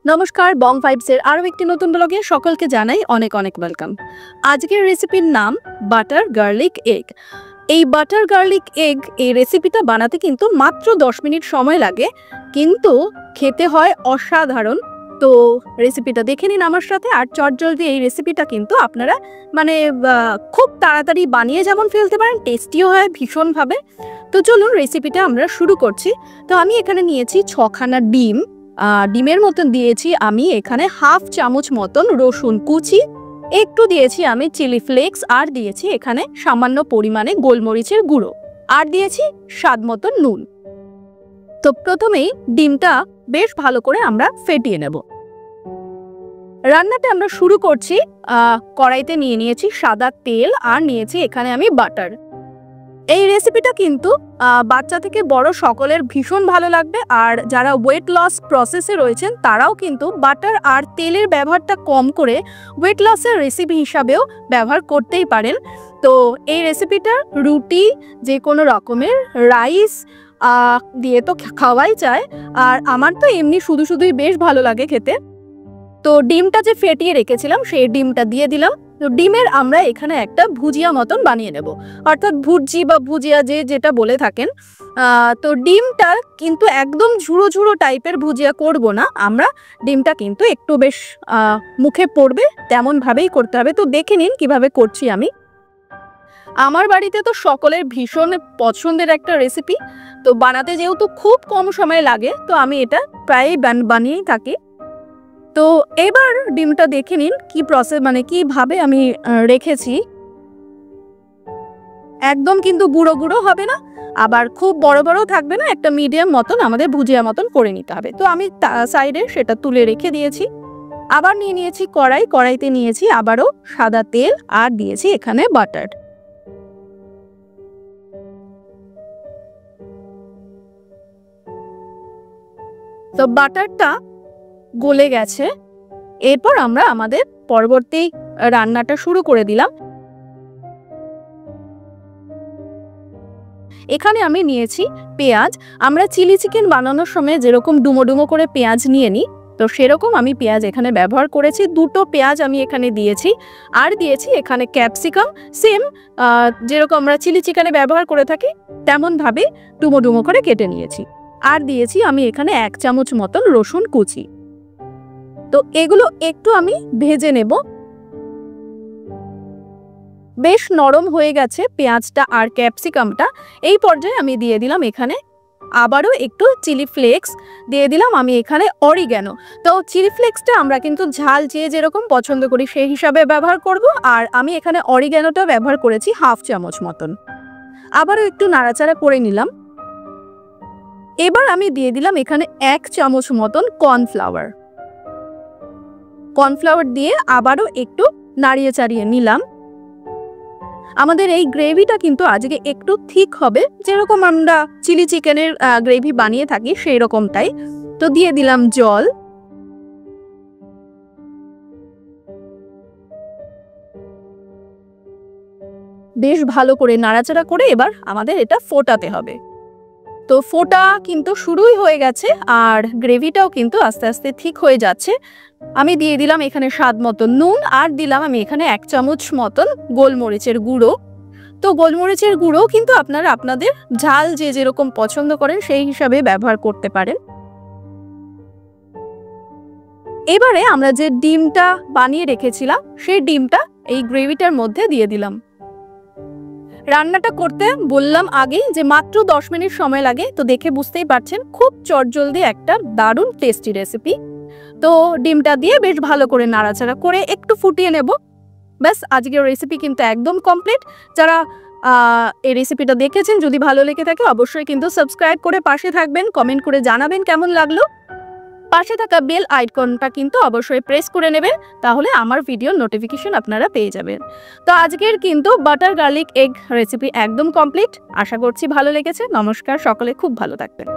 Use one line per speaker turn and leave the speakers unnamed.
নমস্কার, বং ভাইবসের আরও একটি নতুন ব্লগে সকলকে জানাই অনেক অনেক ওয়েলকাম। আজকের রেসিপির নাম বাটার গার্লিক এগ। এই বাটার গার্লিক এগ এই রেসিপিটা বানাতে কিন্তু মাত্র 10 মিনিট সময় লাগে, কিন্তু খেতে হয় অসাধারণ। তো রেসিপিটা দেখে নিন আমার সাথে। আর চটজলদি এই রেসিপিটা কিন্তু আপনারা খুব তাড়াতাড়ি বানিয়ে যেমন ফেলতে পারেন, টেস্টিও হয় ভীষণভাবে। তো চলুন রেসিপিটা আমরা শুরু করছি। তো আমি এখানে নিয়েছি 6খানা ডিম। ডিমের মতন দিয়েছি আমি এখানে হাফ চামচ মতন রসুন কুচি, একটু দিয়েছি আমি চিলি ফ্লেক্স, আর দিয়েছি এখানে সামান্য পরিমাণে গোলমরিচের গুঁড়ো, আর দিয়েছি স্বাদ মতন নুন। তো প্রথমেই ডিমটা বেশ ভালো করে আমরা ফেটিয়ে নেব। রান্নাটা আমরা শুরু করছি। কড়াইতে নিয়ে নিয়েছি সাদা তেল, আর নিয়েছি এখানে আমি বাটার। এই রেসিপিটা কিন্তু বাচ্চা থেকে বড় সকলের ভীষণ ভালো লাগবে। আর যারা ওয়েট লস প্রসেসে রয়েছেন তারাও কিন্তু বাটার আর তেলের ব্যবহারটা কম করে ওয়েট লসের রেসিপি হিসাবেও ব্যবহার করতেই পারেন। তো এই রেসিপিটা রুটি, যে কোনো রকমের রাইস দিয়ে তো খাওয়াই যায়। আর আমার তো এমনি শুধুই বেশ ভালো লাগে খেতে। তো ডিমটা যে ফেটিয়ে রেখেছিলাম সেই ডিমটা দিয়ে দিলাম। তো ডিমের আমরা এখানে একটা ভুজিয়া মতন বানিয়ে নেব, অর্থাৎ ভুর্জি বা ভুজিয়া যে যেটা বলে থাকেন। তো ডিমটা কিন্তু একদম ঝুড়ো ঝুড়ো টাইপের ভুজিয়া করব না আমরা। ডিমটা কিন্তু একটু বেশ মুখে পড়বে তেমনভাবেই করতে হবে। তো দেখে নিন কিভাবে করছি আমি। আমার বাড়িতে তো সকলের ভীষণ পছন্দের একটা রেসিপি। তো বানাতে যেহেতু খুব কম সময় লাগে, তো আমি এটা প্রায়ই বানিয়েই থাকি। তো এবার ডিমটা দেখে নিন কি প্রসেস, কিভাবে আমি রেখেছি। একদম কিন্তু গুঁড়ো গুঁড়ো হবে না, আবার খুব বড় বড় থাকবে না, একটা মিডিয়াম মতন আমাদের ভুজিয়া মতন করে নিতে হবে। তো আমি সাইডে সেটা তুলে রেখে দিয়েছি। আবার নিয়ে নিয়েছি কড়াইতে নিয়েছি আবারও সাদা তেল, আর দিয়েছি এখানে বাটার। তো বাটারটা গলে গেছে। এরপর আমরা আমাদের পরবর্তী রান্নাটা শুরু করে দিলাম। এখানে আমি নিয়েছি পেঁয়াজ। আমরা চিলি চিকেন বানানোর সময় যেরকম ডুমো ডুমো করে পেঁয়াজ নিয়ে নিই, তো সেরকম আমি পেঁয়াজ এখানে ব্যবহার করেছি। 2টো পেঁয়াজ আমি এখানে দিয়েছি, আর দিয়েছি এখানে ক্যাপসিকাম। সেম যেরকম আমরা চিলি চিকেনে ব্যবহার করে থাকি তেমনভাবে ডুমো ডুমো করে কেটে নিয়েছি। আর দিয়েছি আমি এখানে 1 চামচ মতন রসুন কুচি। তো এগুলো একটু আমি ভেজে নেব। বেশ নরম হয়ে গেছে পেঁয়াজটা আর ক্যাপসিকামটা। এই পর্যায়ে আমি দিয়ে দিলাম এখানে আবারও একটু চিলি ফ্লেক্স, দিয়ে দিলাম আমি এখানে অরিগ্যানো। তো চিলি ফ্লেক্সটা আমরা কিন্তু ঝাল যে যেরকম পছন্দ করি সেই হিসাবে ব্যবহার করব। আর আমি এখানে অরিগ্যানোটা ব্যবহার করেছি হাফ চামচ মতন। আবারও একটু নাড়াচাড়া করে নিলাম। এবার আমি দিয়ে দিলাম এখানে 1 চামচ মতন কর্নফ্লাওয়ার দিয়ে আবারও একটু নাড়িয়ে চাড়িয়ে নিলাম। আমাদের এই গ্রেভিটা কিন্তু আজকে একটু থিক হবে, যেরকম আমরা চিলি চিকেনের গ্রেভি বানিয়ে থাকি সেই রকমটাই। তো দিয়ে দিলাম জল। বেশ ভালো করে নাড়াচাড়া করে এবার আমাদের এটা ফোটাতে হবে। তো ফোটা কিন্তু শুরুই হয়ে গেছে, আর গ্রেভিটাও কিন্তু আস্তে আস্তে ঠিক হয়ে যাচ্ছে। আমি দিয়ে দিলাম এখানে স্বাদ মতো নুন, আর দিলাম আমি এখানে 1 চামচ মতন গোলমরিচের গুঁড়ো। তো গোলমরিচের গুঁড়ো কিন্তু আপনারা আপনাদের ঝাল যে যেরকম পছন্দ করেন সেই হিসাবে ব্যবহার করতে পারেন। এবারে আমরা যে ডিমটা বানিয়ে রেখেছিলাম সেই ডিমটা এই গ্রেভিটার মধ্যে দিয়ে দিলাম। রান্নাটা করতে বললাম আগেই যে মাত্র 10 মিনিট সময় লাগে। তো দেখে বুঝতেই পারছেন খুব চটজলদি একটা দারুণ টেস্টি রেসিপি। তো ডিমটা দিয়ে বেশ ভালো করে নাড়াচাড়া করে একটু ফুটিয়ে নেব। ব্যাস, আজকের রেসিপি কিন্তু একদম কমপ্লিট। যারা এই রেসিপিটা দেখেছেন, যদি ভালো লেগে থাকে অবশ্যই কিন্তু সাবস্ক্রাইব করে পাশে থাকবেন, কমেন্ট করে জানাবেন কেমন লাগলো। পাশে থাকা বেল আইকনটা কিন্তু অবশ্যই প্রেস করে নেবেন, তাহলে আমার ভিডিওর নোটিফিকেশন আপনারা পেয়ে যাবেন। তো আজকের কিন্তু বাটার গার্লিক এগ রেসিপি একদম কমপ্লিট। আশা করছি ভালো লেগেছে। নমস্কার, সকলে খুব ভালো থাকবেন।